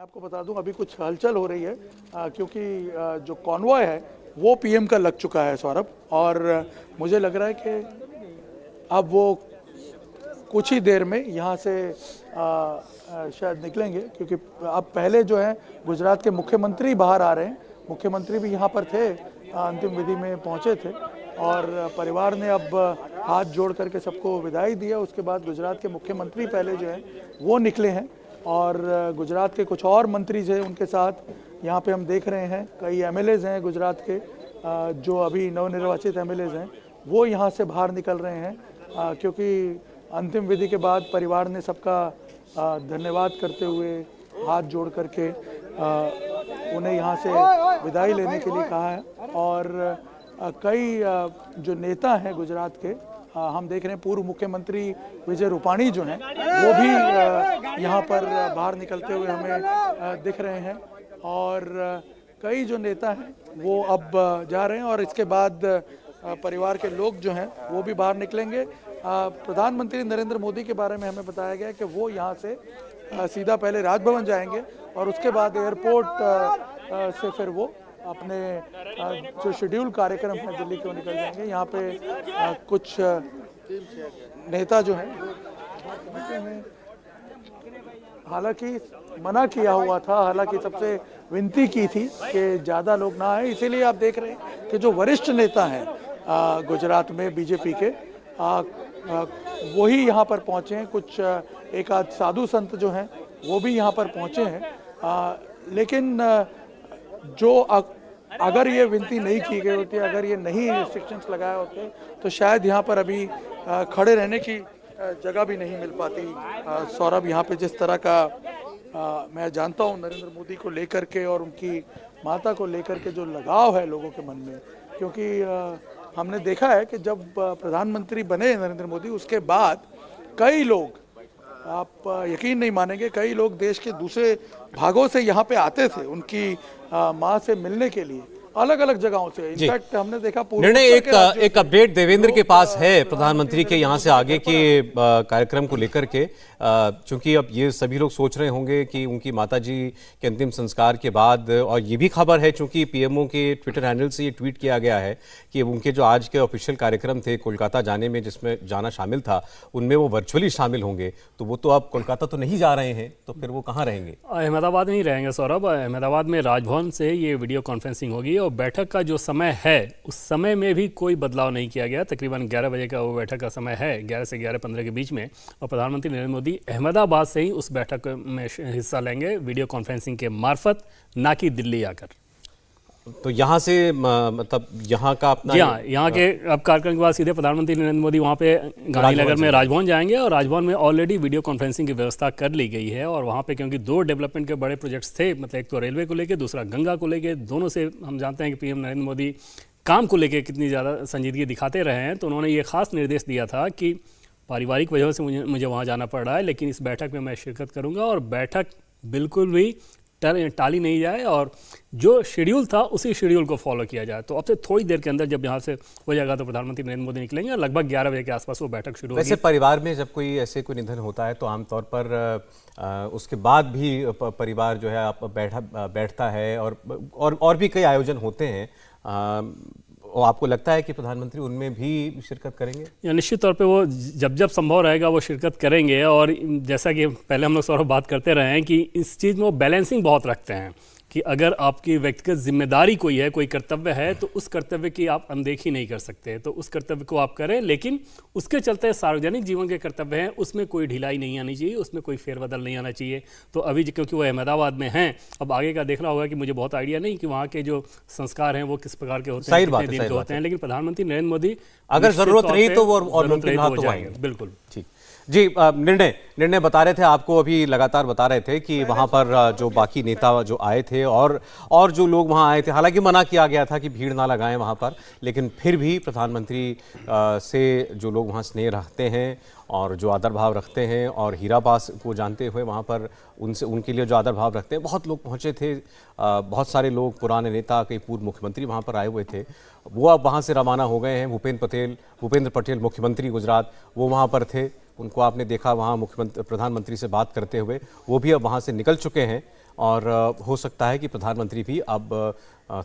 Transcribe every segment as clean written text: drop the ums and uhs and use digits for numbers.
आपको बता दूं अभी कुछ हलचल हो रही है क्योंकि जो कॉन्वॉय है वो पीएम का लग चुका है सौरभ, और मुझे लग रहा है कि अब वो कुछ ही देर में यहाँ से शायद निकलेंगे, क्योंकि अब पहले जो है गुजरात के मुख्यमंत्री बाहर आ रहे हैं। मुख्यमंत्री भी यहाँ पर थे, अंतिम विधि में पहुँचे थे और परिवार ने अब हाथ जोड़ करके सबको विदाई दिया। उसके बाद गुजरात के मुख्यमंत्री पहले जो है वो निकले हैं और गुजरात के कुछ और मंत्री जो हैं उनके साथ यहाँ पे हम देख रहे हैं कई एमएलएज हैं गुजरात के, जो अभी नवनिर्वाचित एमएलएज हैं वो यहाँ से बाहर निकल रहे हैं, क्योंकि अंतिम विधि के बाद परिवार ने सबका धन्यवाद करते हुए हाथ जोड़ करके उन्हें यहाँ से विदाई लेने के लिए कहा है। और कई जो नेता हैं गुजरात के, हम देख रहे हैं पूर्व मुख्यमंत्री विजय रूपाणी जो हैं वो भी यहाँ पर बाहर निकलते हुए हमें दिख रहे हैं, और कई जो नेता हैं वो अब जा रहे हैं और इसके बाद परिवार के लोग जो हैं वो भी बाहर निकलेंगे। प्रधानमंत्री नरेंद्र मोदी के बारे में हमें बताया गया कि वो यहाँ से सीधा पहले राजभवन जाएंगे और उसके बाद एयरपोर्ट से फिर वो अपने जो शेड्यूल कार्यक्रम है दिल्ली को निकल जाएंगे। यहाँ पे कुछ नेता जो हैं, हालांकि मना किया हुआ था, हालांकि सबसे विनती की थी कि ज़्यादा लोग ना आए, इसीलिए आप देख रहे हैं कि जो वरिष्ठ नेता हैं गुजरात में बीजेपी के, वही यहाँ पर पहुँचे हैं। कुछ एक आध साधु संत जो हैं वो भी यहाँ पर पहुँचे हैं, लेकिन जो अगर ये विनती नहीं की गई होती, अगर ये नहीं रिस्ट्रिक्शंस लगाए होते तो शायद यहाँ पर अभी खड़े रहने की जगह भी नहीं मिल पाती। सौरभ, यहाँ पे जिस तरह का मैं जानता हूँ नरेंद्र मोदी को लेकर के और उनकी माता को लेकर के जो लगाव है लोगों के मन में, क्योंकि हमने देखा है कि जब प्रधानमंत्री बने नरेंद्र मोदी उसके बाद कई लोग, आप यकीन नहीं मानेंगे, कई लोग देश के दूसरे भागों से यहाँ पे आते थे उनकी माँ से मिलने के लिए, अलग अलग जगहों से। इनफैक्ट हमने देखा निर्णय एक अपडेट देवेंद्र के पास है प्रधानमंत्री के यहाँ से आगे के कार्यक्रम को लेकर के, क्योंकि अब ये सभी लोग सोच रहे होंगे कि उनकी माताजी के अंतिम संस्कार के बाद, और ये भी खबर है चूंकि पीएमओ के ट्विटर हैंडल से ये ट्वीट किया गया है कि उनके जो आज के ऑफिशियल कार्यक्रम थे कोलकाता जाने में, जिसमें जाना शामिल था, उनमें वो वर्चुअली शामिल होंगे। तो वो तो अब कोलकाता तो नहीं जा रहे हैं, तो फिर वो कहाँ रहेंगे? अहमदाबाद में ही रहेंगे सौरभ। अहमदाबाद में राजभवन से ये वीडियो कॉन्फ्रेंसिंग होगी और बैठक का जो समय है उस समय में भी कोई बदलाव नहीं किया गया। तकरीबन 11 बजे का वो बैठक का समय है, 11 से 11:15 के बीच में, और प्रधानमंत्री नरेंद्र मोदी अहमदाबाद से ही उस बैठक में हिस्सा लेंगे वीडियो कॉन्फ्रेंसिंग के मार्फत, ना कि दिल्ली आकर। तो यहाँ से मतलब यहाँ का अपना यहाँ के अब कार्यक्रम के बाद सीधे प्रधानमंत्री नरेंद्र मोदी वहाँ पे गांधीनगर में राजभवन जाएंगे और राजभवन में ऑलरेडी वीडियो कॉन्फ्रेंसिंग की व्यवस्था कर ली गई है। और वहाँ पे क्योंकि 2 डेवलपमेंट के बड़े प्रोजेक्ट्स थे, मतलब एक तो रेलवे को लेकर, दूसरा गंगा को लेकर, दोनों से हम जानते हैं कि पीएम नरेंद्र मोदी काम को लेकर कितनी ज़्यादा संजीदगी दिखाते रहे हैं। तो उन्होंने ये खास निर्देश दिया था कि पारिवारिक वजह से मुझे वहाँ जाना पड़ रहा है, लेकिन इस बैठक में मैं शिरकत करूँगा और बैठक बिल्कुल भी टाली नहीं जाए और जो शेड्यूल था उसी शेड्यूल को फॉलो किया जाए। तो अब से थोड़ी देर के अंदर जब यहाँ से हो जाएगा तो प्रधानमंत्री नरेंद्र मोदी निकलेंगे और लगभग 11 बजे के आसपास वो बैठक शुरू होगी। वैसे परिवार में जब कोई ऐसे कोई निधन होता है तो आमतौर पर उसके बाद भी परिवार जो है बैठता है और भी कई आयोजन होते हैं। और आपको लगता है कि प्रधानमंत्री उनमें भी शिरकत करेंगे? या निश्चित तौर पे वो जब संभव रहेगा वो शिरकत करेंगे। और जैसा कि पहले हम लोग सौरभ बात करते रहे हैं कि इस चीज़ में वो बैलेंसिंग बहुत रखते हैं कि अगर आपकी व्यक्तिगत जिम्मेदारी कोई है, कोई कर्तव्य है, तो उस कर्तव्य की आप अनदेखी नहीं कर सकते, तो उस कर्तव्य को आप करें। लेकिन उसके चलते सार्वजनिक जीवन के कर्तव्य हैं उसमें कोई ढिलाई नहीं आनी चाहिए, उसमें कोई फेरबदल नहीं आना चाहिए। तो अभी क्योंकि वो अहमदाबाद में हैं, अब आगे का देखना होगा कि मुझे बहुत आइडिया नहीं कि वहाँ के जो संस्कार हैं वो किस प्रकार के होते हैं, कितने दिन के होते हैं। लेकिन प्रधानमंत्री नरेंद्र मोदी अगर जरूरत रही तो वो जाएंगे। बिल्कुल ठीक जी। निर्णय बता रहे थे, आपको अभी लगातार बता रहे थे कि वहां पर जो बाकी नेता जो आए थे और जो लोग वहां आए थे, हालांकि मना किया गया था कि भीड़ ना लगाएं वहां पर, लेकिन फिर भी प्रधानमंत्री से जो लोग वहां स्नेह रखते हैं और जो आदर भाव रखते हैं और हीराबास को जानते हुए वहाँ पर उनके लिए जो आदर भाव रखते हैं, बहुत लोग पहुँचे थे। बहुत सारे लोग, पुराने नेता, कई पूर्व मुख्यमंत्री वहाँ पर आए हुए थे। वो अब वहाँ से रवाना हो गए हैं। भूपेंद्र पटेल मुख्यमंत्री गुजरात, वो वहाँ पर थे, उनको आपने देखा वहाँ प्रधानमंत्री से बात करते हुए, वो भी अब वहाँ से निकल चुके हैं और हो सकता है कि प्रधानमंत्री भी अब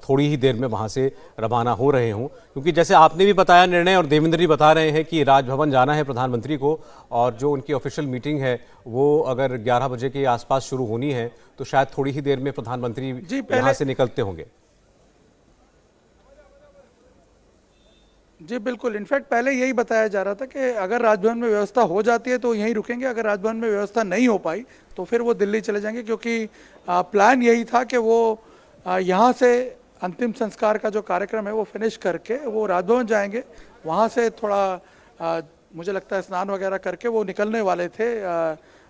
थोड़ी ही देर में वहाँ से रवाना हो रहे हों, क्योंकि जैसे आपने भी बताया निर्णय और देवेंद्र जी बता रहे हैं कि राजभवन जाना है प्रधानमंत्री को, और जो उनकी ऑफिशियल मीटिंग है वो अगर 11 बजे के आसपास शुरू होनी है तो शायद थोड़ी ही देर में प्रधानमंत्री यहाँ से निकलते होंगे। जी बिल्कुल, इनफैक्ट पहले यही बताया जा रहा था कि अगर राजभवन में व्यवस्था हो जाती है तो यहीं रुकेंगे, अगर राजभवन में व्यवस्था नहीं हो पाई तो फिर वो दिल्ली चले जाएंगे, क्योंकि प्लान यही था कि वो यहाँ से अंतिम संस्कार का जो कार्यक्रम है वो फिनिश करके वो राजभवन जाएंगे, वहाँ से थोड़ा मुझे लगता है स्नान वगैरह करके वो निकलने वाले थे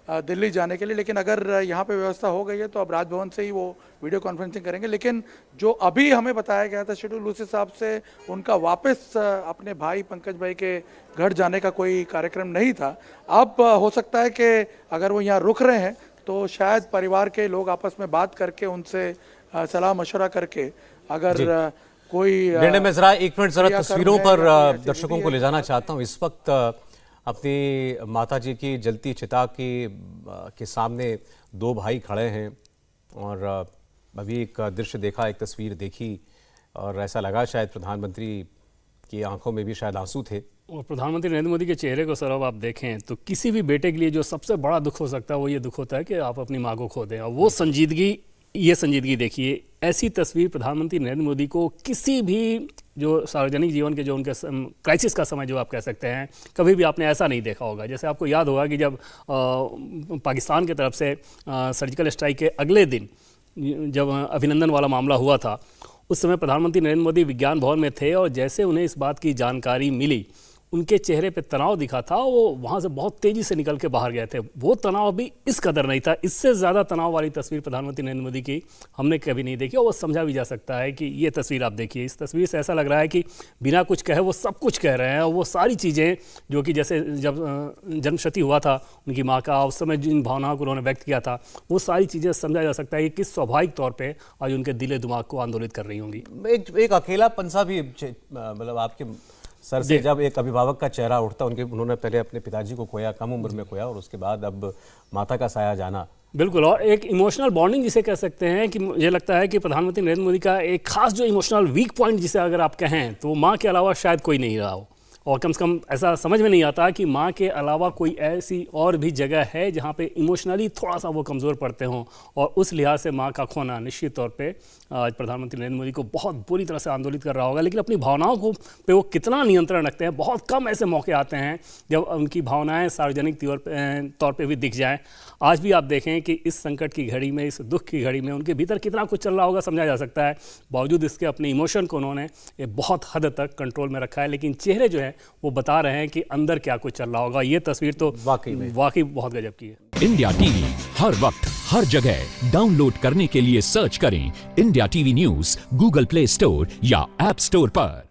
दिल्ली जाने के लिए। लेकिन अगर यहाँ पे व्यवस्था हो गई है तो अब राजभवन से ही वो वीडियो कॉन्फ्रेंसिंग करेंगे। लेकिन जो अभी हमें बताया गया था शेड्यूल, उस हिसाब से उनका वापस अपने भाई पंकज भाई के घर जाने का कोई कार्यक्रम नहीं था। अब हो सकता है कि अगर वो यहाँ रुक रहे हैं तो शायद परिवार के लोग आपस में बात करके उनसे सलाह मशवरा करके अगर कोई निर्णय में जरा एक मिनट जरा तस्वीरों पर दर्शकों को ले जाना चाहता हूँ। इस वक्त अपनी माता जी की जलती चिता के सामने दो भाई खड़े हैं और अभी एक दृश्य देखा, एक तस्वीर देखी और ऐसा लगा शायद प्रधानमंत्री की आंखों में भी शायद आंसू थे। और प्रधानमंत्री नरेंद्र मोदी के चेहरे को सर अब आप देखें तो किसी भी बेटे के लिए जो सबसे बड़ा दुख हो सकता है वो ये दुख होता है कि आप अपनी माँ को खो दें, और वो संजीदगी, ये संजीदगी देखिए। ऐसी तस्वीर प्रधानमंत्री नरेंद्र मोदी को किसी भी जो सार्वजनिक जीवन के जो उनके क्राइसिस का समय जो आप कह सकते हैं, कभी भी आपने ऐसा नहीं देखा होगा। जैसे आपको याद होगा कि जब पाकिस्तान की तरफ से सर्जिकल स्ट्राइक के अगले दिन जब अभिनंदन वाला मामला हुआ था, उस समय प्रधानमंत्री नरेंद्र मोदी विज्ञान भवन में थे और जैसे उन्हें इस बात की जानकारी मिली, उनके चेहरे पे तनाव दिखा था, वो वहाँ से बहुत तेज़ी से निकल के बाहर गए थे। वो तनाव भी इस कदर नहीं था। इससे ज़्यादा तनाव वाली तस्वीर प्रधानमंत्री नरेंद्र मोदी की हमने कभी नहीं देखी, और वो समझा भी जा सकता है कि ये तस्वीर आप देखिए, इस तस्वीर से ऐसा लग रहा है कि बिना कुछ कहे वो सब कुछ कह रहे हैं। और वो सारी चीज़ें जो कि जैसे जब जन्मशती हुआ था उनकी माँ का, उस समय जिन भावनाओं को उन्होंने व्यक्त किया था, वो सारी चीज़ें समझा जा सकता है कि किस स्वाभाविक तौर पर आज उनके दिले दिमाग को आंदोलित कर रही होंगी। एक अकेलापन सा भी मतलब आपके सर से जब एक अभिभावक का चेहरा उठता, उन्होंने पहले अपने पिताजी को खोया, कम उम्र में खोया, और उसके बाद अब माता का साया जाना। बिल्कुल, और एक इमोशनल बॉन्डिंग जिसे कह सकते हैं कि मुझे लगता है कि प्रधानमंत्री नरेंद्र मोदी का एक खास जो इमोशनल वीक पॉइंट जिसे अगर आप कहें तो वो माँ के अलावा शायद कोई नहीं रहा हो। और कम से कम ऐसा समझ में नहीं आता कि माँ के अलावा कोई ऐसी और भी जगह है जहाँ पे इमोशनली थोड़ा सा वो कमज़ोर पड़ते हों, और उस लिहाज से माँ का खोना निश्चित तौर पे आज प्रधानमंत्री नरेंद्र मोदी को बहुत बुरी तरह से आंदोलित कर रहा होगा। लेकिन अपनी भावनाओं को पे वो कितना नियंत्रण रखते हैं। बहुत कम ऐसे मौके आते हैं जब उनकी भावनाएँ सार्वजनिक तौर पर भी दिख जाएँ। आज भी आप देखें कि इस संकट की घड़ी में, इस दुख की घड़ी में उनके भीतर कितना कुछ चल रहा होगा समझा जा सकता है। बावजूद इसके अपने इमोशन को उन्होंने ये बहुत हद तक कंट्रोल में रखा है, लेकिन चेहरे जो है वो बता रहे हैं कि अंदर क्या कुछ चल रहा होगा। ये तस्वीर तो वाकई बहुत गजब की है। इंडिया टीवी हर वक्त हर जगह डाउनलोड करने के लिए सर्च करें India TV news Google play store या ऐप स्टोर पर।